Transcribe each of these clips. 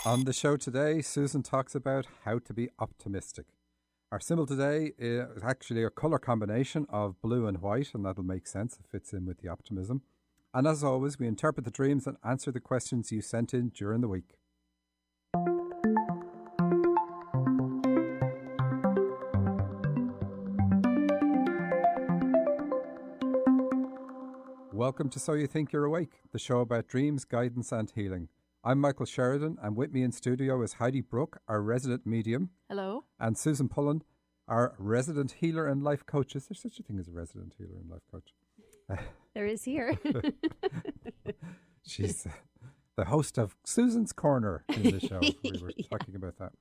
On the show today, Susan talks about how to be optimistic. Our symbol today is actually a colour combination of blue and white, and that'll make sense. It fits in with the optimism. And as always, we interpret the dreams and answer the questions you sent in during the week. Welcome to So You Think You're Awake, the show about dreams, guidance and healing. I'm Michael Sheridan, and with me in studio is Heidi Brooke, our resident medium. Hello. And Susan Pullen, our resident healer and life coach. Is there such a thing as a resident healer and life coach? There is here. She's the host of Susan's Corner in the show. We were talking about that.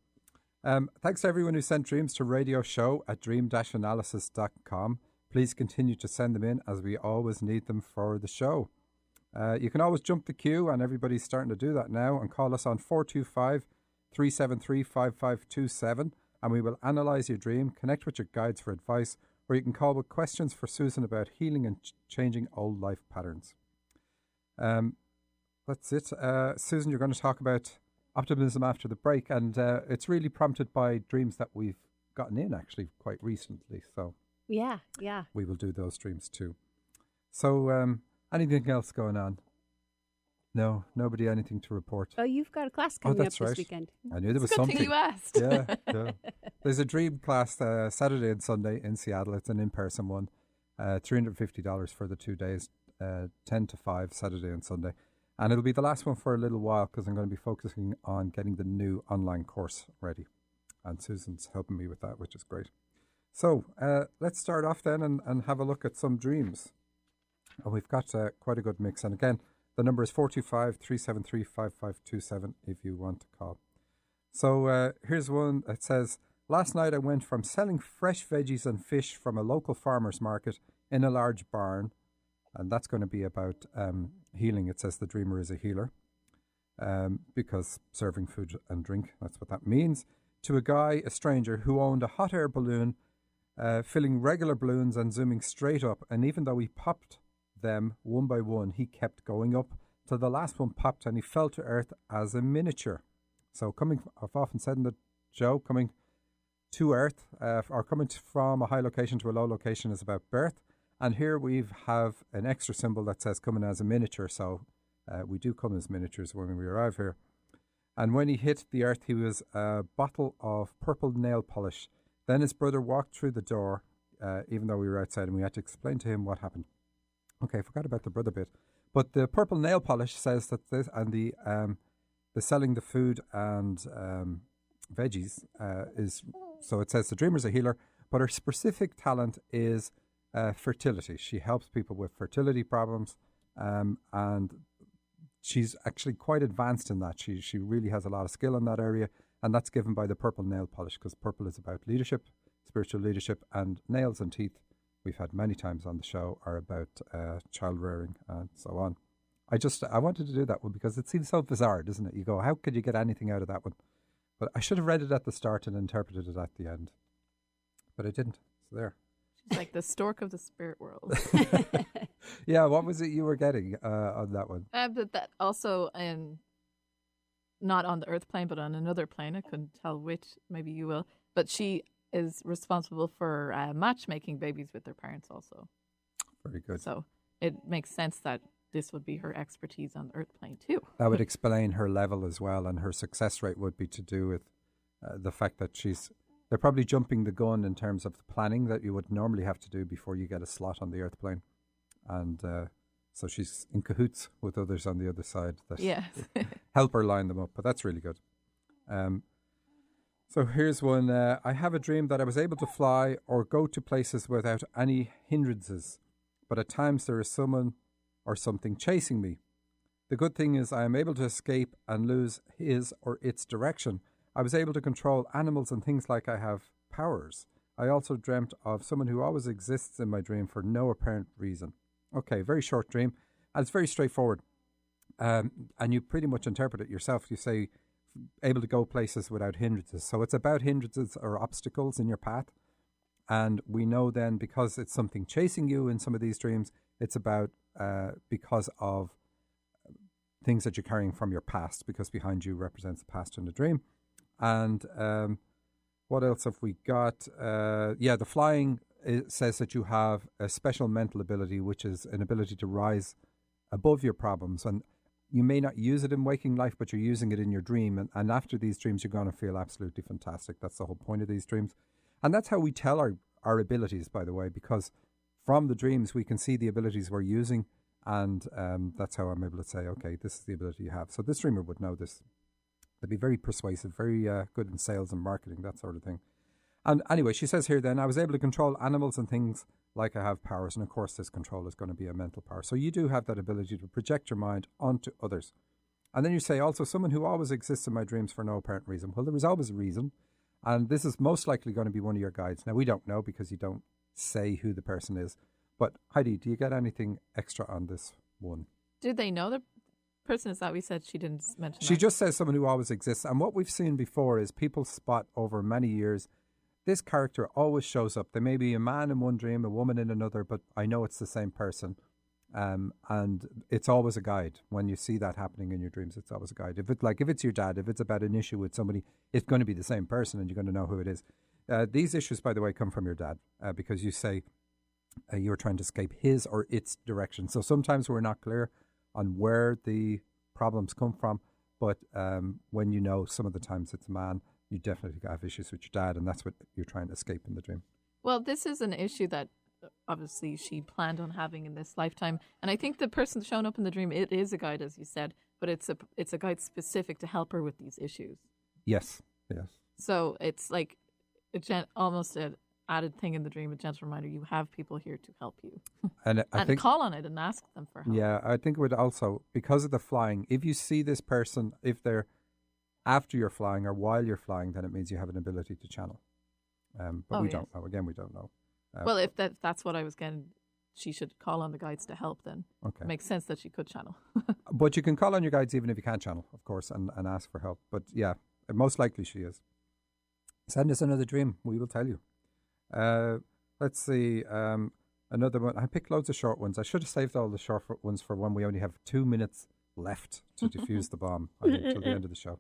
Thanks to everyone who sent dreams to RadioShow at dream-analysis.com. Please continue to send them in, as we always need them for the show. You can always jump the queue, and everybody's starting to do that now, and call us on 425-373-5527, and we will analyse your dream, connect with your guides for advice, or you can call with questions for Susan about healing and changing old life patterns. That's it. Susan, you're going to talk about optimism after the break, and it's really prompted by dreams that we've gotten in, actually, quite recently. So Yeah. we will do those dreams too. So anything else going on? No, nobody anything to report. Oh, you've got a class coming up that's this right. weekend. I knew there was It's a good something. thing you asked. Yeah. There's a dream class Saturday and Sunday in Seattle. It's an in-person one. $350 for the 2 days, 10 to 5, Saturday and Sunday. And it'll be the last one for a little while because I'm going to be focusing on getting the new online course ready. And Susan's helping me with that, which is great. So let's start off then and have a look at some dreams. And we've got quite a good mix. And again, the number is 425-373-5527 if you want to call. So here's one that says, last night I went from selling fresh veggies and fish from a local farmer's market in a large barn. And that's going to be about healing. It says the dreamer is a healer because serving food and drink, that's what that means. To a guy, a stranger, who owned a hot air balloon, filling regular balloons and zooming straight up. And even though he popped them one by one, he kept going up till the last one popped and he fell to earth as a miniature. So I've often said in the show, coming to earth or coming from a high location to a low location is about birth. And here we have an extra symbol that says coming as a miniature. So we do come as miniatures when we arrive here. And when he hit the earth, he was a bottle of purple nail polish. Then his brother walked through the door, even though we were outside, and we had to explain to him what happened. Okay, I forgot about the brother bit. But the purple nail polish says that this, and the selling the food and veggies is, so it says the dreamer's a healer, but her specific talent is fertility. She helps people with fertility problems, and she's actually quite advanced in that. She really has a lot of skill in that area, and that's given by the purple nail polish, because purple is about leadership, spiritual leadership, and nails and teeth, we've had many times on the show, are about child rearing and so on. I wanted to do that one because it seems so bizarre, doesn't it? You go, how could you get anything out of that one? But I should have read it at the start and interpreted it at the end. But I didn't. So there. She's like the stork of the spirit world. Yeah, what was it you were getting on that one? But that also, not on the earth plane, but on another plane. I couldn't tell which. Maybe you will. But she is responsible for matchmaking babies with their parents also. Very good. So it makes sense that this would be her expertise on the earth plane too. That would explain her level as well, and her success rate would be to do with the fact that they're probably jumping the gun in terms of the planning that you would normally have to do before you get a slot on the earth plane. And so she's in cahoots with others on the other side that help her line them up. But that's really good. So here's one. I have a dream that I was able to fly or go to places without any hindrances, but at times there is someone or something chasing me. The good thing is I am able to escape and lose his or its direction. I was able to control animals and things like I have powers. I also dreamt of someone who always exists in my dream for no apparent reason. Okay, very short dream. And it's very straightforward. And you pretty much interpret it yourself. You say, able to go places without hindrances. So it's about hindrances or obstacles in your path. And we know then, because it's something chasing you in some of these dreams, it's about because of things that you're carrying from your past, because behind you represents the past in the dream. And what else have we got? The flying says that you have a special mental ability, which is an ability to rise above your problems. And you may not use it in waking life, but you're using it in your dream. And after these dreams, you're going to feel absolutely fantastic. That's the whole point of these dreams. And that's how we tell our abilities, by the way, because from the dreams, we can see the abilities we're using. And that's how I'm able to say, okay, this is the ability you have. So this dreamer would know this. They'd be very persuasive, very good in sales and marketing, that sort of thing. And anyway, she says here then, I was able to control animals and things like I have powers. And of course, this control is going to be a mental power. So you do have that ability to project your mind onto others. And then you say also, someone who always exists in my dreams for no apparent reason. Well, there is always a reason. And this is most likely going to be one of your guides. Now, we don't know because you don't say who the person is. But Heidi, do you get anything extra on this one? Did they know the person? Is that we said she didn't mention She that? just says someone who always exists. And what we've seen before is people spot over many years, this character always shows up. There may be a man in one dream, a woman in another, but I know it's the same person. And it's always a guide. When you see that happening in your dreams, it's always a guide. If it's your dad, if it's about an issue with somebody, it's going to be the same person and you're going to know who it is. These issues, by the way, come from your dad because you say you're trying to escape his or its direction. So sometimes we're not clear on where the problems come from, but when you know some of the times it's a man, you definitely have issues with your dad, and that's what you're trying to escape in the dream. Well, this is an issue that obviously she planned on having in this lifetime, and I think the person showing up in the dream, it is a guide, as you said, but it's a guide specific to help her with these issues. Yes. So it's like almost an added thing in the dream, a gentle reminder, you have people here to help you. And I think call on it and ask them for help. Yeah, I think it would also, because of the flying, if you see this person, if they're after you're flying or while you're flying, then it means you have an ability to channel. But we don't know. Again, we don't know. Well, if that's what I was getting, she should call on the guides to help then. Okay. It makes sense that she could channel. But you can call on your guides even if you can't channel, of course, and ask for help. But yeah, most likely she is. Send us another dream. We will tell you. Let's see. Another one. I picked loads of short ones. I should have saved all the short ones for when we only have 2 minutes left to defuse the bomb until the end of the show.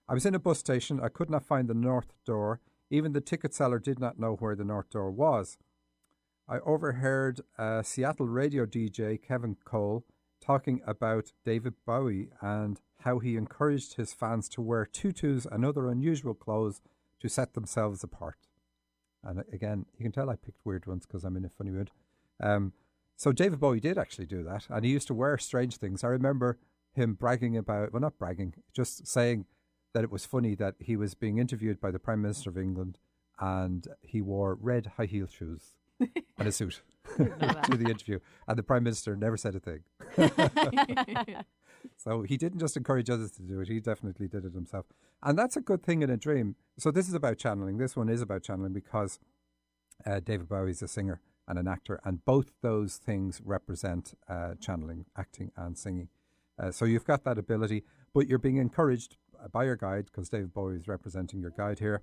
I was in a bus station. I could not find the north door. Even the ticket seller did not know where the north door was. I overheard Seattle radio DJ Kevin Cole talking about David Bowie and how he encouraged his fans to wear tutus and other unusual clothes to set themselves apart. And again, you can tell I picked weird ones because I'm in a funny mood. So David Bowie did actually do that, and he used to wear strange things. I remember him bragging about, well, not bragging, just saying that it was funny that he was being interviewed by the Prime Minister of England and he wore red high heel shoes and a suit to the interview. And the Prime Minister never said a thing. So he didn't just encourage others to do it. He definitely did it himself. And that's a good thing in a dream. So this is about channeling. This one is about channeling because David Bowie is a singer and an actor. And both those things represent channeling, acting and singing. So you've got that ability, but you're being encouraged by your guide, because David Bowie is representing your guide here.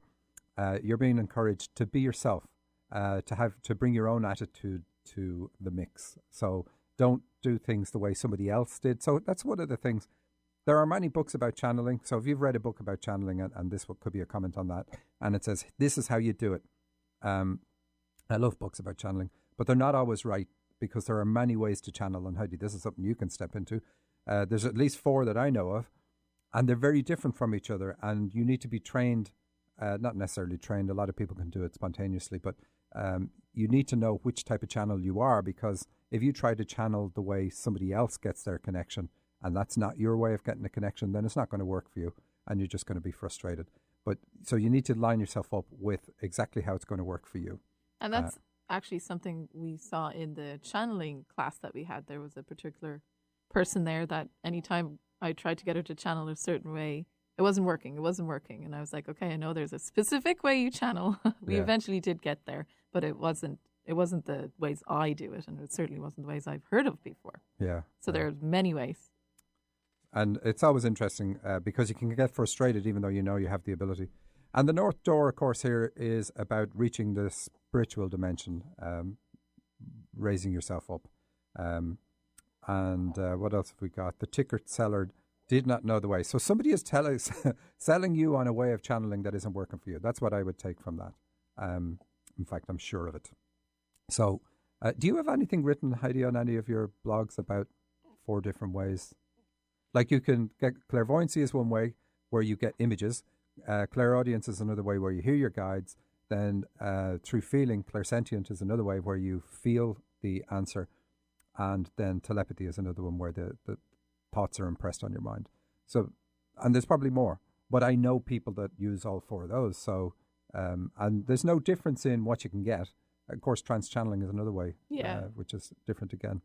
You're being encouraged to be yourself, to bring your own attitude to the mix. So don't do things the way somebody else did. So that's one of the things. There are many books about channeling. So if you've read a book about channeling, and this could be a comment on that, and it says, this is how you do it. I love books about channeling, but they're not always right because there are many ways to channel. And Heidi, this is something you can step into. There's at least 4 that I know of, and they're very different from each other. And you need to be trained, not necessarily trained. A lot of people can do it spontaneously, but you need to know which type of channel you are, because if you try to channel the way somebody else gets their connection, and that's not your way of getting a connection, then it's not going to work for you, and you're just going to be frustrated. But so you need to line yourself up with exactly how it's going to work for you. And that's actually something we saw in the channeling class that we had. There was a particular person there that anytime I tried to get her to channel a certain way, it wasn't working. And I was like, okay, I know there's a specific way you channel. We eventually did get there, but it wasn't the ways I do it, and it certainly wasn't the ways I've heard of before. Yeah. So there are many ways. And it's always interesting because you can get frustrated even though you know you have the ability. And the North Door, of course, here is about reaching the spiritual dimension, raising yourself up. And what else have we got? The ticket seller did not know the way. So somebody is selling you on a way of channeling that isn't working for you. That's what I would take from that. In fact, I'm sure of it. So do you have anything written, Heidi, on any of your blogs about 4 different ways? Like you can get clairvoyancy is one way where you get images. Clairaudience is another way where you hear your guides. Then through feeling, clairsentient is another way where you feel the answer. And then telepathy is another one where the thoughts are impressed on your mind. So, and there's probably more, but I know people that use all 4 of those. So, and there's no difference in what you can get. Of course, trans-channeling is another way, which is different again.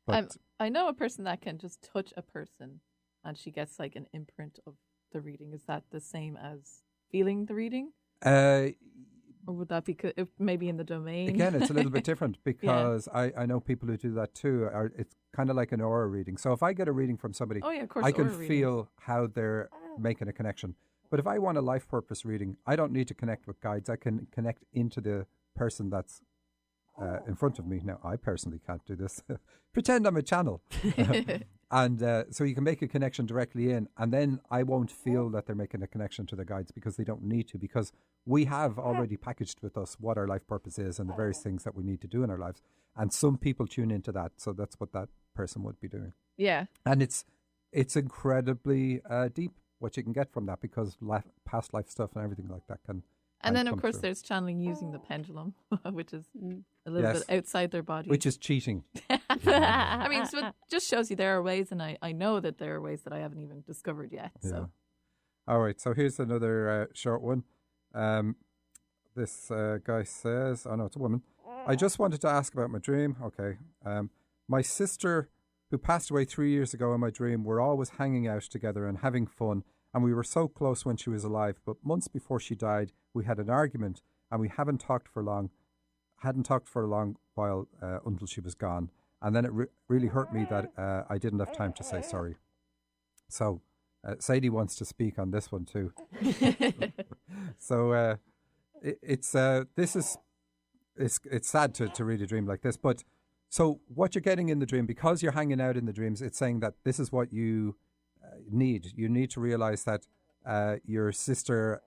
But I know a person that can just touch a person and she gets like an imprint of the reading. Is that the same as feeling the reading? Or would that be maybe in the domain? Again, it's a little bit different because I know people who do that too. It's kind of like an aura reading. So if I get a reading from somebody, of course, I can feel how they're making a connection. But if I want a life purpose reading, I don't need to connect with guides. I can connect into the person that's in front of me. Now, I personally can't do this. Pretend I'm a channel. And so you can make a connection directly in, and then I won't feel that they're making a connection to the guides because they don't need to, because we have already packaged with us what our life purpose is and the various things that we need to do in our lives. And some people tune into that, so that's what that person would be doing. Yeah. And it's incredibly deep what you can get from that, because past life stuff and everything like that can. And then, of course, there's channeling using the pendulum, which is a little bit outside their body. Which is cheating. I mean, so it just shows you there are ways, and I know that there are ways that I haven't even discovered yet. So. Yeah. All right, so here's another short one. This guy says, oh no, it's a woman. I just wanted to ask about my dream. Okay. My sister, who passed away 3 years ago in my dream, were always hanging out together and having fun. And we were so close when she was alive, but months before she died, we had an argument, and we hadn't talked for a long while until she was gone. And then it really hurt me that I didn't have time to say sorry. So Sadie wants to speak on this one too. So it's sad to read a dream like this, but so what you're getting in the dream, because you're hanging out in the dreams, it's saying that this is what you need. You need to realize that your sister,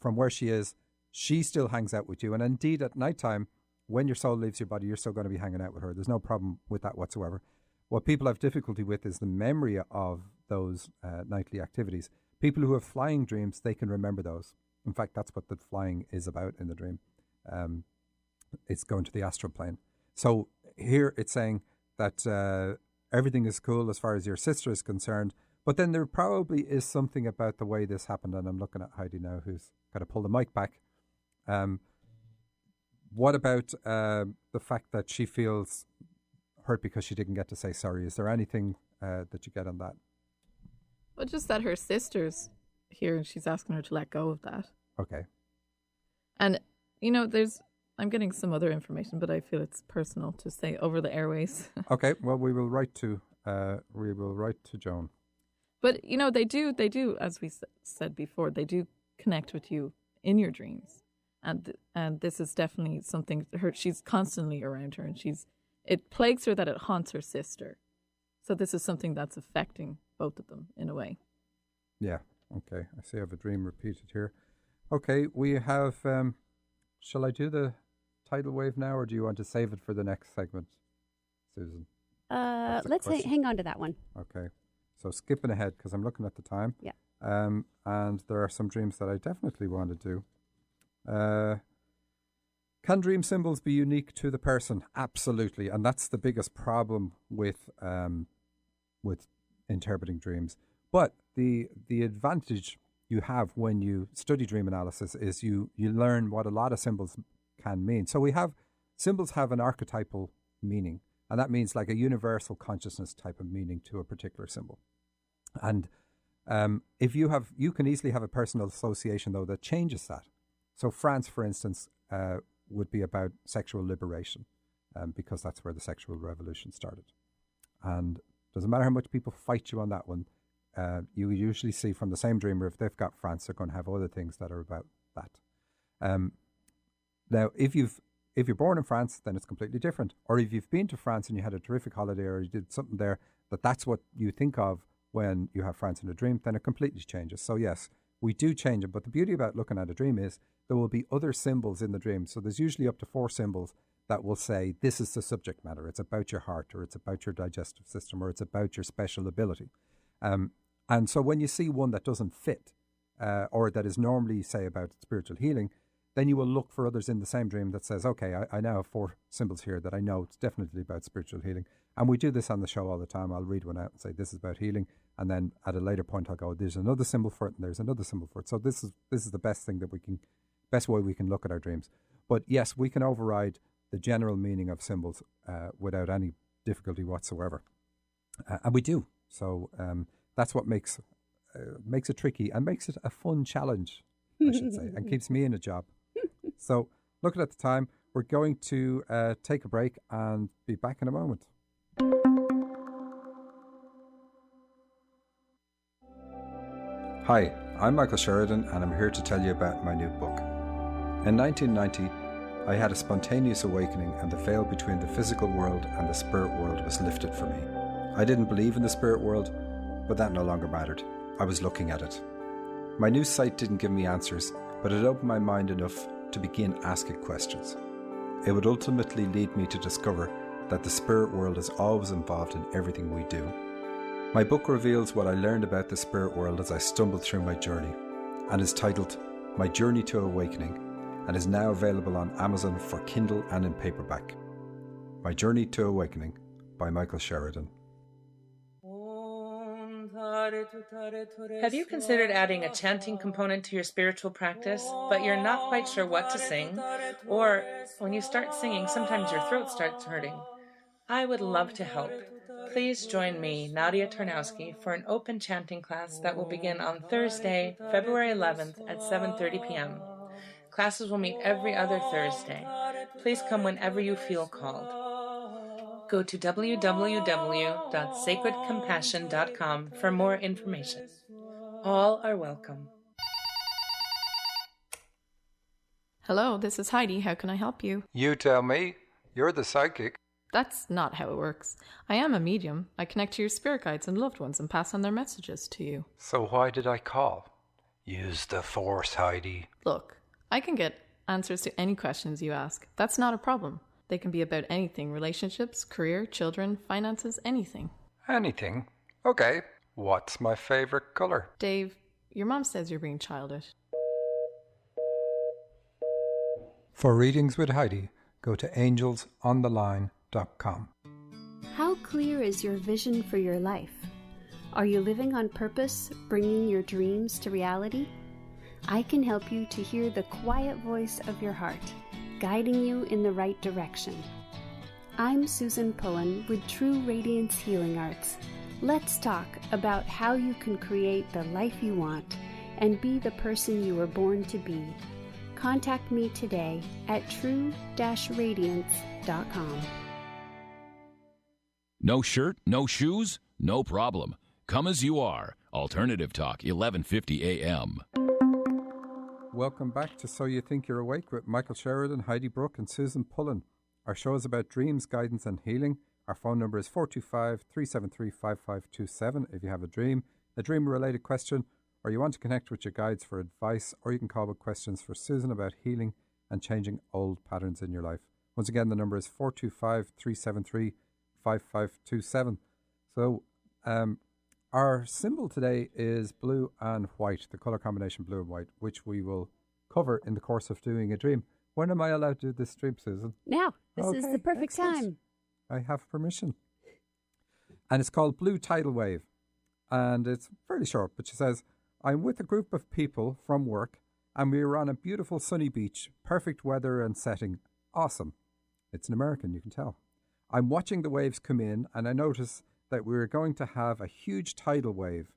from where she is, she still hangs out with you. And indeed, at nighttime, when your soul leaves your body, you're still going to be hanging out with her. There's no problem with that whatsoever. What people have difficulty with is the memory of those nightly activities. People who have flying dreams, they can remember those. In fact, that's what the flying is about in the dream. It's going to the astral plane. So here it's saying that everything is cool as far as your sister is concerned, but then there probably is something about the way this happened, and I'm looking at Heidi now, who's got to pull the mic back. What about the fact that she feels hurt because she didn't get to say sorry? Is there anything that you get on that? Well, just that her sister's here and she's asking her to let go of that. Okay. And, I'm getting some other information, but I feel it's personal to say over the airways. Okay, well, we will write to Joan. But they do, as we said before, they do connect with you in your dreams, and this is definitely something. She's constantly around her, and it plagues her that it haunts her sister. So this is something that's affecting both of them in a way. Yeah. Okay. I see I have a dream repeated here. Okay, we have. Shall I do the tidal wave now, or do you want to save it for the next segment, Susan? Let's hang on to that one. Okay. So skipping ahead, because I'm looking at the time. Yeah. And there are some dreams that I definitely want to do. Can dream symbols be unique to the person? Absolutely. And that's the biggest problem with interpreting dreams. But the advantage you have when you study dream analysis is you learn what a lot of symbols can mean. So symbols have an archetypal meaning, and that means like a universal consciousness type of meaning to a particular symbol. And if you can easily have a personal association though that changes that. So France, for instance, would be about sexual liberation, because that's where the sexual revolution started. And doesn't matter how much people fight you on that one, you usually see from the same dreamer, if they've got France, they're going to have other things that are about that. Now, if you've If you're born in France, then it's completely different. Or if you've been to France and you had a terrific holiday or you did something there, that's what you think of when you have France in a dream, then it completely changes. So yes, we do change it. But the beauty about looking at a dream is there will be other symbols in the dream. So there's usually up to 4 symbols that will say, this is the subject matter. It's about your heart, or it's about your digestive system, or it's about your special ability. And so when you see one that doesn't fit, or that is normally, say, about spiritual healing, then you will look for others in the same dream that says, okay, I now have 4 symbols here that I know it's definitely about spiritual healing. And we do this on the show all the time. I'll read one out and say, this is about healing. And then at a later point, I'll go, there's another symbol for it, and there's another symbol for it. So this is the best thing that best way we can look at our dreams. But yes, we can override the general meaning of symbols without any difficulty whatsoever. And we do. So that's what makes it tricky and makes it a fun challenge, I should say, and keeps me in a job. So looking at the time, we're going to take a break and be back in a moment. Hi, I'm Michael Sheridan, and I'm here to tell you about my new book. In 1990, I had a spontaneous awakening, and the veil between the physical world and the spirit world was lifted for me. I didn't believe in the spirit world, but that no longer mattered. I was looking at it. My new sight didn't give me answers, but it opened my mind enough to begin asking questions. It would ultimately lead me to discover that the spirit world is always involved in everything we do. My book reveals what I learned about the spirit world as I stumbled through my journey, and is titled My Journey to Awakening, and is now available on Amazon for Kindle and in paperback. My Journey to Awakening by Michael Sheridan. Have you considered adding a chanting component to your spiritual practice, but you're not quite sure what to sing? Or when you start singing, sometimes your throat starts hurting. I would love to help. Please join me, Nadia Tarnowski, for an open chanting class that will begin on Thursday, February 11th at 7:30 p.m. Classes will meet every other Thursday. Please come whenever you feel called. Go to www.sacredcompassion.com for more information. All are welcome. Hello, this is Heidi. How can I help you? You tell me. You're the psychic. That's not how it works. I am a medium. I connect to your spirit guides and loved ones and pass on their messages to you. So why did I call? Use the force, Heidi. Look, I can get answers to any questions you ask. That's not a problem. They can be about anything: relationships, career, children, finances, anything. Anything? Okay. What's my favorite color? Dave, your mom says you're being childish. For readings with Heidi, go to angelsontheline.com. How clear is your vision for your life? Are you living on purpose, bringing your dreams to reality? I can help you to hear the quiet voice of your heart, guiding you in the right direction. I'm Susan Pullen with True Radiance Healing Arts. Let's talk about how you can create the life you want and be the person you were born to be. Contact me today at true-radiance.com. No shirt, no shoes? No problem. Come as you are. Alternative Talk, 1150 AM. Welcome back to So You Think You're Awake with Michael Sheridan, Heidi Brooke and Susan Pullen. Our show is about dreams, guidance and healing. Our phone number is 425-373-5527 if you have a dream-related question, or you want to connect with your guides for advice, or you can call with questions for Susan about healing and changing old patterns in your life. Once again, the number is 425-373-5527. So our symbol today is blue and white, the colour combination blue and white, which we will cover in the course of doing a dream. When am I allowed to do this dream, Susan? Now, this is the perfect excellent. time. I have permission. And it's called Blue Tidal Wave. And it's fairly short, but she says, I'm with a group of people from work, and we were on a beautiful sunny beach, perfect weather and setting. Awesome. It's an American, you can tell. I'm watching the waves come in, and I notice that we are going to have a huge tidal wave.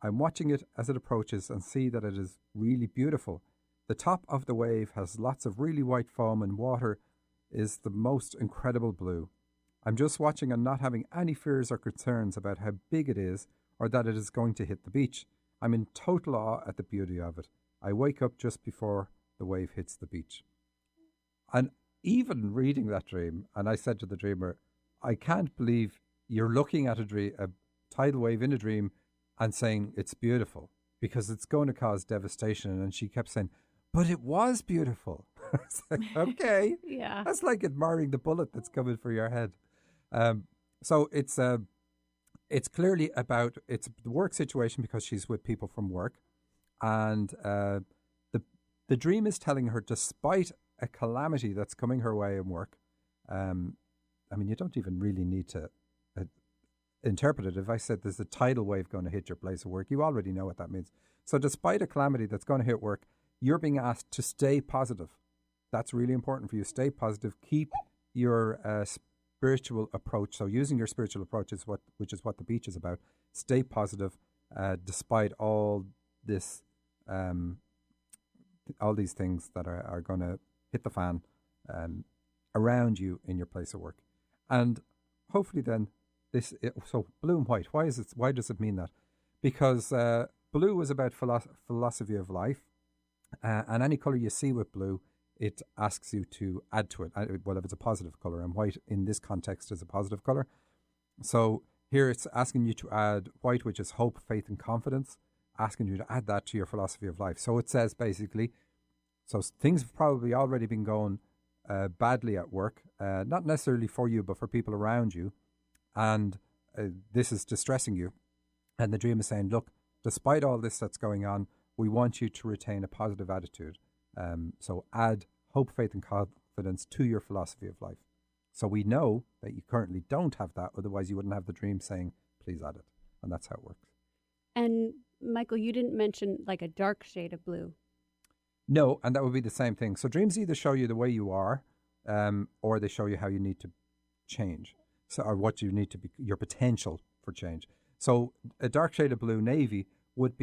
I'm watching it as it approaches and see that it is really beautiful. The top of the wave has lots of really white foam, and water is the most incredible blue. I'm just watching and not having any fears or concerns about how big it is or that it is going to hit the beach. I'm in total awe at the beauty of it. I wake up just before the wave hits the beach. And even reading that dream, and I said to the dreamer, I can't believe you're looking at a tidal wave in a dream and saying it's beautiful because it's going to cause devastation. And she kept saying, but it was beautiful. It's like, okay. Yeah. That's like admiring the bullet that's coming for your head. So it's clearly about, it's the work situation because she's with people from work. And the dream is telling her, despite a calamity that's coming her way in work, I mean, you don't even really need to interpret it. If I said there's a tidal wave going to hit your place of work, you already know what that means. So despite a calamity that's going to hit work, you're being asked to stay positive. That's really important for you. Stay positive. Keep your spiritual approach. So using your spiritual approach which is what the beach is about. Stay positive despite all this, all these things that are going to hit the fan around you in your place of work. And hopefully then so blue and white, why does it mean that? Because blue is about philosophy of life, and any color you see with blue, it asks you to add to it. Well, if it's a positive color, and white in this context is a positive color. So here it's asking you to add white, which is hope, faith, and confidence, asking you to add that to your philosophy of life. So it says basically, so things have probably already been going badly at work, not necessarily for you, but for people around you. And this is distressing you. And the dream is saying, look, despite all this that's going on, we want you to retain a positive attitude. So add hope, faith, and confidence to your philosophy of life. So we know that you currently don't have that. Otherwise, you wouldn't have the dream saying, please add it. And that's how it works. And Michael, you didn't mention like a dark shade of blue. No, and that would be the same thing. So dreams either show you the way you are, or they show you how you need to change. So, or what you need to be, your potential for change. So a dark shade of blue, navy, would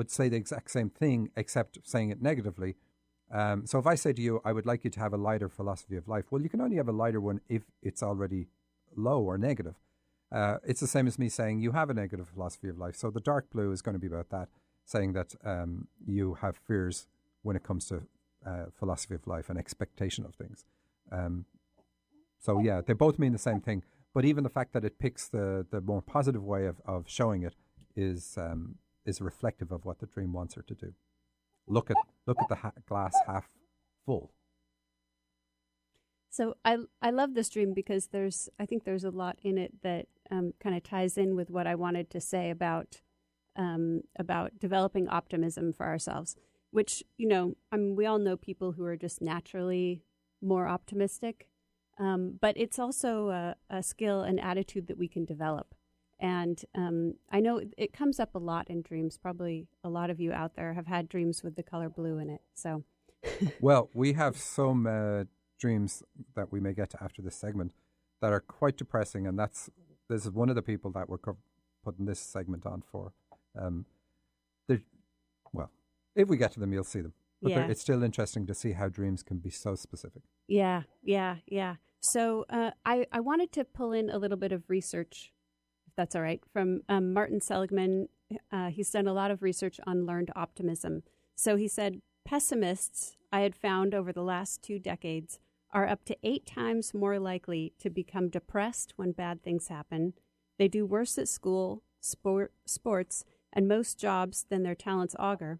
say the exact same thing, except saying it negatively. So if I say to you, I would like you to have a lighter philosophy of life, well, you can only have a lighter one if it's already low or negative. It's the same as me saying you have a negative philosophy of life. So the dark blue is going to be about that, saying that you have fears when it comes to philosophy of life and expectation of things. So yeah, they both mean the same thing. But even the fact that it picks the more positive way of showing it is reflective of what the dream wants her to do. Look at the glass half full. So I love this dream because I think there's a lot in it that kind of ties in with what I wanted to say about developing optimism for ourselves. Which, we all know people who are just naturally more optimistic. But it's also a skill and attitude that we can develop. And I know it comes up a lot in dreams. Probably a lot of you out there have had dreams with the color blue in it. So, well, we have some dreams that we may get to after this segment that are quite depressing. And this is one of the people that we're putting this segment on for. If we get to them, you'll see them. But it's still interesting to see how dreams can be so specific. Yeah. So I wanted to pull in a little bit of research, if that's all right, from Martin Seligman. He's done a lot of research on learned optimism. So he said, pessimists, I had found over the last 2 decades, are up to 8 times more likely to become depressed when bad things happen. They do worse at school, sports, and most jobs than their talents augur.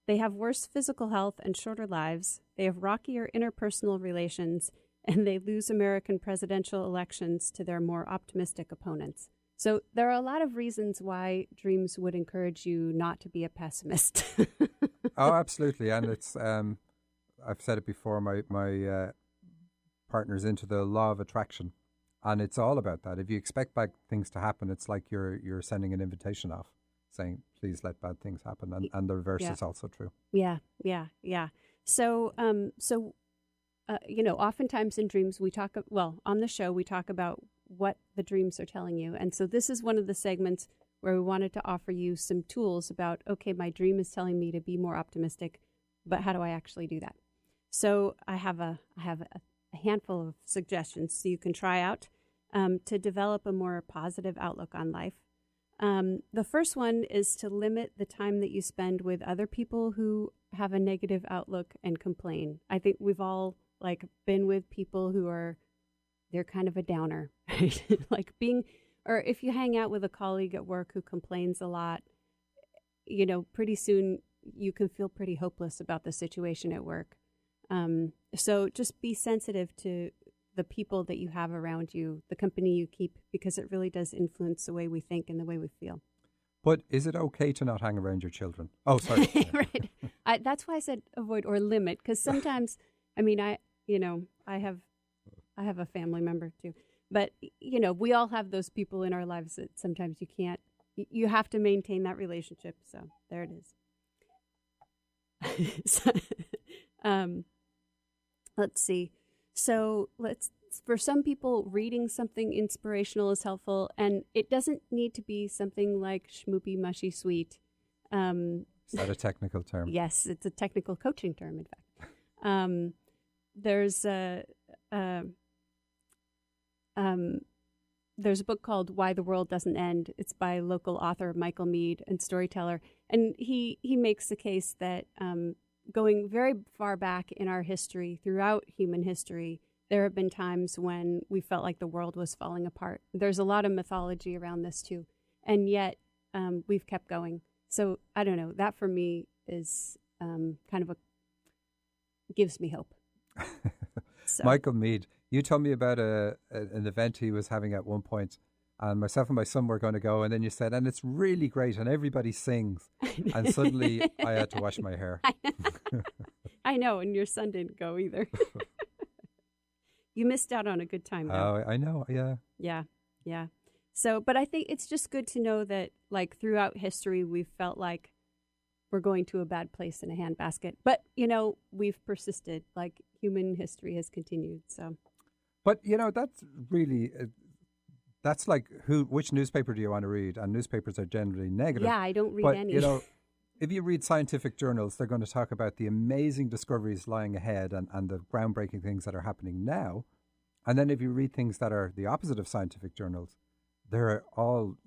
They have worse physical health and shorter lives. They have rockier interpersonal relations, and they lose American presidential elections to their more optimistic opponents. So there are a lot of reasons why dreams would encourage you not to be a pessimist. Oh, absolutely. And it's, I've said it before, my partner's into the law of attraction. And it's all about that. If you expect bad things to happen, it's like you're sending an invitation off, saying, please let bad things happen. And the reverse is also true. Yeah. So, oftentimes in dreams on the show, we talk about what the dreams are telling you. And so this is one of the segments where we wanted to offer you some tools about, okay, my dream is telling me to be more optimistic, but how do I actually do that? So I have a handful of suggestions so you can try out to develop a more positive outlook on life. The first one is to limit the time that you spend with other people who have a negative outlook and complain. I think we've all like been with people who they're kind of a downer, right? Like or if you hang out with a colleague at work who complains a lot, pretty soon you can feel pretty hopeless about the situation at work. So just be sensitive to the people that you have around you, the company you keep, because it really does influence the way we think and the way we feel. But is it okay to not hang around your children? Oh, sorry. Right. That's why I said avoid or limit, because sometimes, I have a family member too, but we all have those people in our lives that sometimes you can't. You have to maintain that relationship. So there it is. Let's see. So for some people, reading something inspirational is helpful, and it doesn't need to be something like schmoopy, mushy, sweet. Is that a technical term? Yes, it's a technical coaching term, in fact. There's a book called Why the World Doesn't End. It's by local author Michael Mead and storyteller. And he makes the case that going very far back in our history, throughout human history, there have been times when we felt like the world was falling apart. There's a lot of mythology around this too. And yet we've kept going. So I don't know. That for me is gives me hope. So. Michael Mead, you told me about an event he was having at one point, and myself and my son were going to go, and then you said, and it's really great, and everybody sings. And suddenly I had to wash my hair. I know, and your son didn't go either. You missed out on a good time, though. Oh, I know, yeah. Yeah. So, but I think it's just good to know that, like, throughout history, we've felt like we're going to a bad place in a handbasket. But, we've persisted. Like, human history has continued, so. But, that's really, that's like, which newspaper do you want to read? And newspapers are generally negative. Yeah, I don't read any. If you read scientific journals, they're going to talk about the amazing discoveries lying ahead and the groundbreaking things that are happening now. And then if you read things that are the opposite of scientific journals, they're all,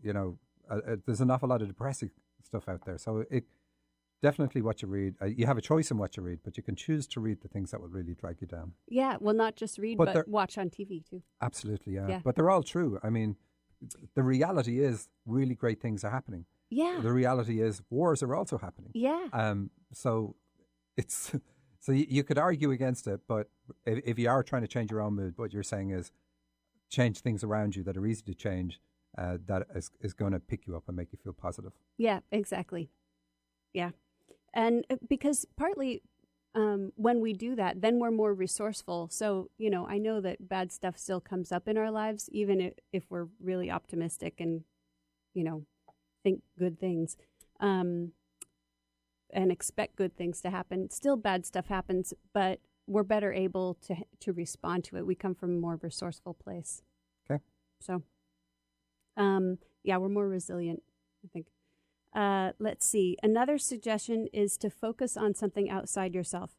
there's an awful lot of depressing stuff out there. So it definitely what you read, you have a choice in what you read, but you can choose to read the things that will really drag you down. Yeah, well, not just read, but watch on TV too. Absolutely, yeah. But they're all true. I mean, the reality is really great things are happening. Yeah. The reality is wars are also happening. Yeah. So it's so you could argue against it, but if you are trying to change your own mood, what you're saying is change things around you that are easy to change, that is going to pick you up and make you feel positive. Yeah, exactly. Yeah. And because partly when we do that, then we're more resourceful. So, I know that bad stuff still comes up in our lives, even if we're really optimistic and, think good things and expect good things to happen. Still bad stuff happens, but we're better able to respond to it. We come from a more resourceful place. Okay. So, we're more resilient, I think. Let's see. Another suggestion is to focus on something outside yourself.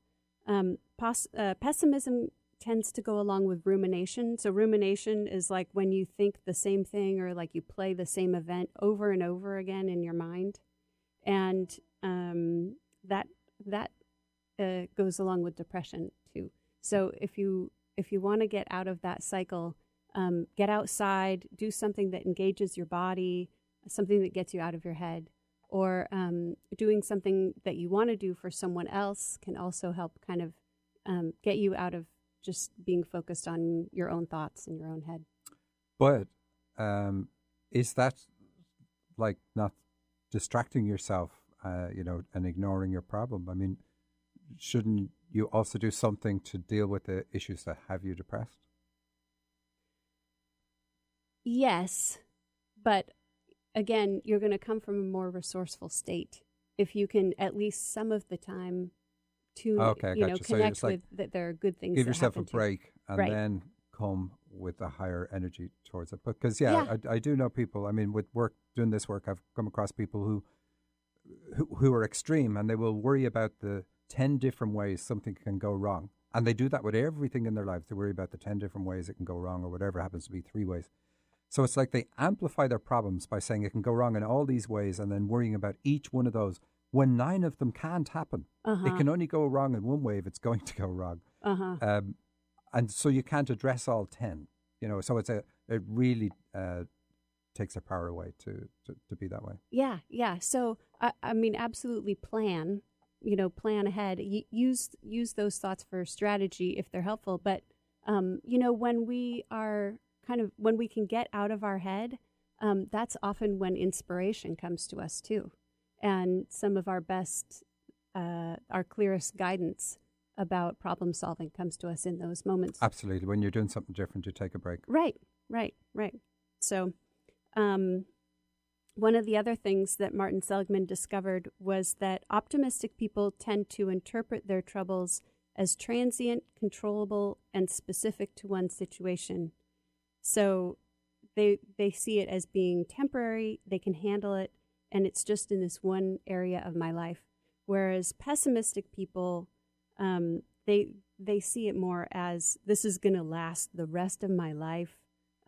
Pessimism tends to go along with rumination. So rumination is like when you think the same thing or like you play the same event over and over again in your mind. And that goes along with depression too. So if you want to get out of that cycle, get outside, do something that engages your body, something that gets you out of your head. Or doing something that you want to do for someone else can also help kind of get you out of just being focused on your own thoughts in your own head. But is that like not distracting yourself, and ignoring your problem? I mean, shouldn't you also do something to deal with the issues that have you depressed? Yes, but again, you're going to come from a more resourceful state if you can at least some of the time connect with that there are good things. Give yourself a break and then come with a higher energy towards it. Because I do know people. I mean, with doing this work, I've come across people who are extreme, and they will worry about the 10 different ways something can go wrong, and they do that with everything in their lives. They worry about the 10 different ways it can go wrong, or whatever happens to be 3 ways. So it's like they amplify their problems by saying it can go wrong in all these ways and then worrying about each one of those when 9 of them can't happen. It can only go wrong in one way if it's going to go wrong. and so you can't address all 10, so it really takes their power away to be that way. Yeah. So, I mean, absolutely plan ahead. Use those thoughts for strategy if they're helpful. But, when we are when we can get out of our head, that's often when inspiration comes to us too. And some of our best, our clearest guidance about problem solving comes to us in those moments. Absolutely. When you're doing something different, you take a break. Right. So, one of the other things that Martin Seligman discovered was that optimistic people tend to interpret their troubles as transient, controllable, and specific to one situation. So they see it as being temporary, they can handle it, and it's just in this one area of my life. Whereas pessimistic people, they see it more as, this is going to last the rest of my life.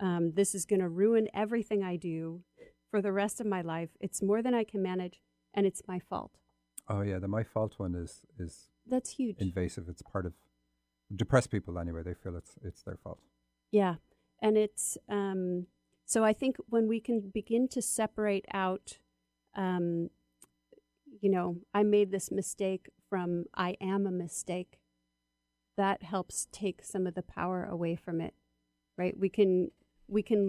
This is going to ruin everything I do for the rest of my life. It's more than I can manage, and it's my fault. Oh yeah, the my fault one is that's huge. Invasive. It's part of depressed people anyway. They feel it's their fault. Yeah, and it's so I think when we can begin to separate out, I made this mistake from I am a mistake, that helps take some of the power away from it. Right? We can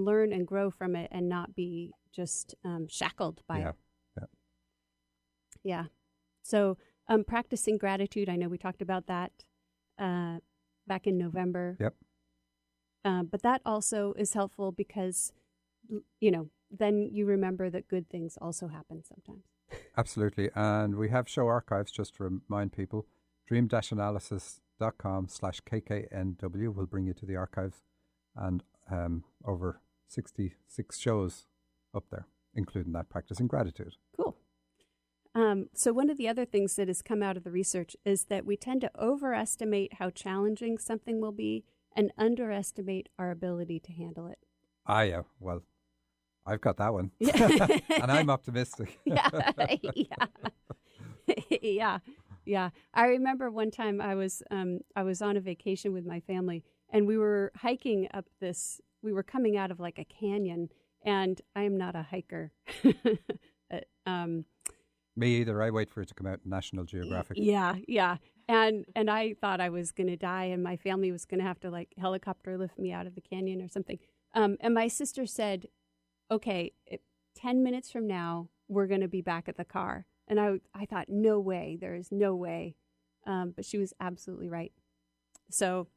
learn and grow from it and not be just shackled by it. Yeah. So practicing gratitude, I know we talked about that back in November. Yep. But that also is helpful because, then you remember that good things also happen sometimes. Absolutely. And we have show archives, just to remind people. dream-analysis.com/KKNW will bring you to the archives. And over 66 shows up there, including that practicing gratitude. Cool. So one of the other things that has come out of the research is that we tend to overestimate how challenging something will be and underestimate our ability to handle it. Ah, yeah. Well, I've got that one. And I'm optimistic. Yeah. I remember one time I was on a vacation with my family, and we were hiking up we were coming out of like a canyon, and I am not a hiker. Me either. I wait for it to come out in National Geographic. Yeah. And I thought I was going to die, and my family was going to have to like helicopter lift me out of the canyon or something. And my sister said, okay, 10 minutes from now, we're going to be back at the car. And I thought, no way, there is no way. But she was absolutely right. So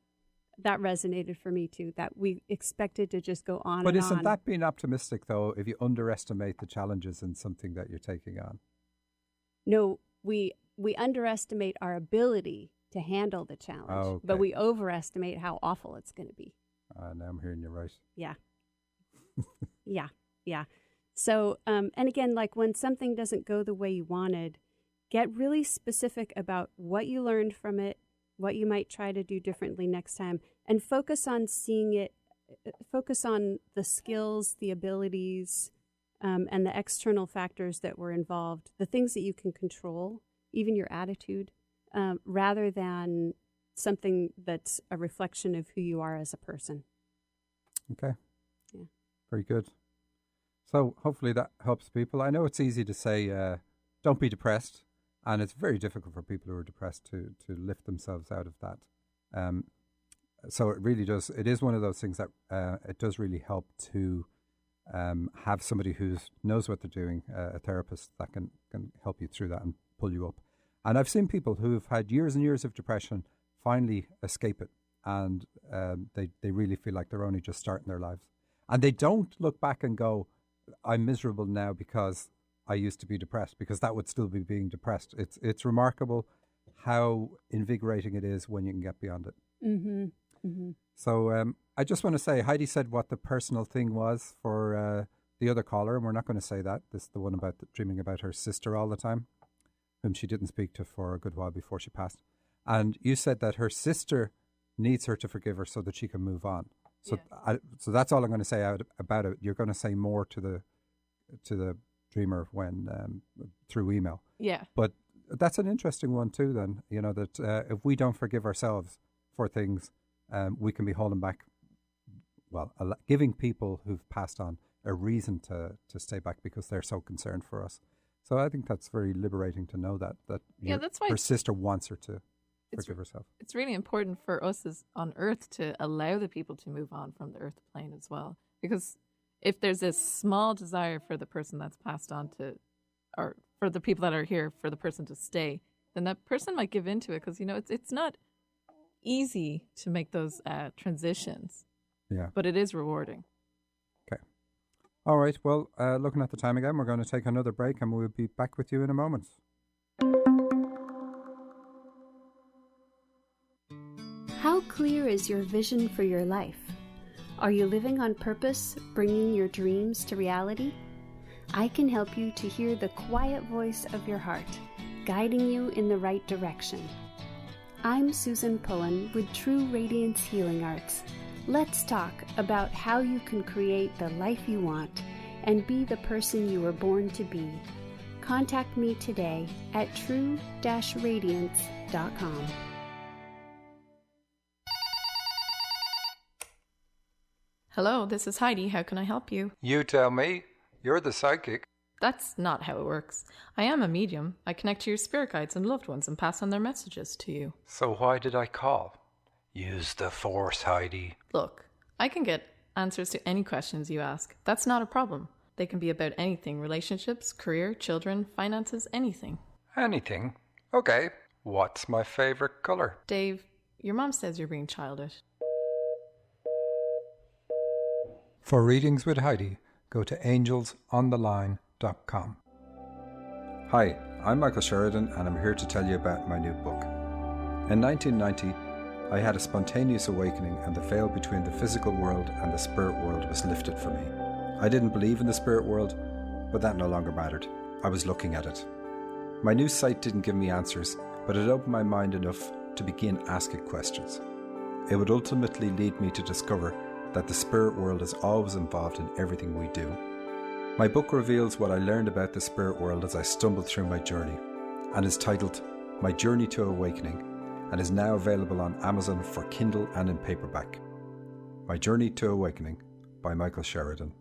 that resonated for me too, that we expected to just go on But and on. But isn't that being optimistic, though, if you underestimate the challenges in something that you're taking on? No, we underestimate our ability to handle the challenge, but we overestimate how awful it's going to be. Now I'm hearing you right. Yeah. Yeah. So, and again, like when something doesn't go the way you wanted, get really specific about what you learned from it, what you might try to do differently next time, and focus on seeing it, focus on the skills, the abilities, and the external factors that were involved, the things that you can control, even your attitude, rather than something that's a reflection of who you are as a person. Okay. Yeah. Very good. So hopefully that helps people. I know it's easy to say, don't be depressed, and it's very difficult for people who are depressed to lift themselves out of that. So it really does. It is one of those things that it does really help to have somebody who knows what they're doing, a therapist that can help you through that and pull you up. And I've seen people who've had years and years of depression finally escape it, and they really feel like they're only just starting their lives. And they don't look back and go, I'm miserable now because I used to be depressed, because that would still be being depressed. It's remarkable how invigorating it is when you can get beyond it. Mm-hmm. Mm-hmm. So I just want to say, Heidi said what the personal thing was for the other caller, and we're not going to say that. This is the one about dreaming about her sister all the time, whom she didn't speak to for a good while before she passed. And you said that her sister needs her to forgive her so that she can move on. So so that's all I'm going to say about it. You're going to say more to the dreamer when through email. Yeah. But that's an interesting one too then, that if we don't forgive ourselves for things, we can be holding back, giving people who've passed on a reason to stay back because they're so concerned for us. So I think that's very liberating to know that that's why her sister wants her to forgive herself. It's really important for us as on Earth to allow the people to move on from the Earth plane as well. Because if there's this small desire for the person that's passed on to, or for the people that are here, for the person to stay, then that person might give into it because, it's not easy to make those transitions. Yeah. But it is rewarding. Okay. All right. Well, looking at the time again, we're going to take another break and we'll be back with you in a moment. How clear is your vision for your life? Are you living on purpose, bringing your dreams to reality? I can help you to hear the quiet voice of your heart, guiding you in the right direction. I'm Susan Pullen with True Radiance Healing Arts. Let's talk about how you can create the life you want and be the person you were born to be. Contact me today at true-radiance.com. Hello, this is Heidi. How can I help you? You tell me. You're the psychic. That's not how it works. I am a medium. I connect to your spirit guides and loved ones and pass on their messages to you. So why did I call? Use the Force, Heidi. Look, I can get answers to any questions you ask. That's not a problem. They can be about anything: relationships, career, children, finances, anything. Anything? Okay. What's my favorite color? Dave, your mom says you're being childish. For readings with Heidi, go to angelsontheline.com. Hi, I'm Michael Sheridan and I'm here to tell you about my new book. In 1990, I had a spontaneous awakening and the veil between the physical world and the spirit world was lifted for me. I didn't believe in the spirit world, but that no longer mattered. I was looking at it. My new sight didn't give me answers, but it opened my mind enough to begin asking questions. It would ultimately lead me to discover that the spirit world is always involved in everything we do. My book reveals what I learned about the spirit world as I stumbled through my journey, and is titled My Journey to Awakening, and is now available on Amazon for Kindle and in paperback. My Journey to Awakening by Michael Sheridan.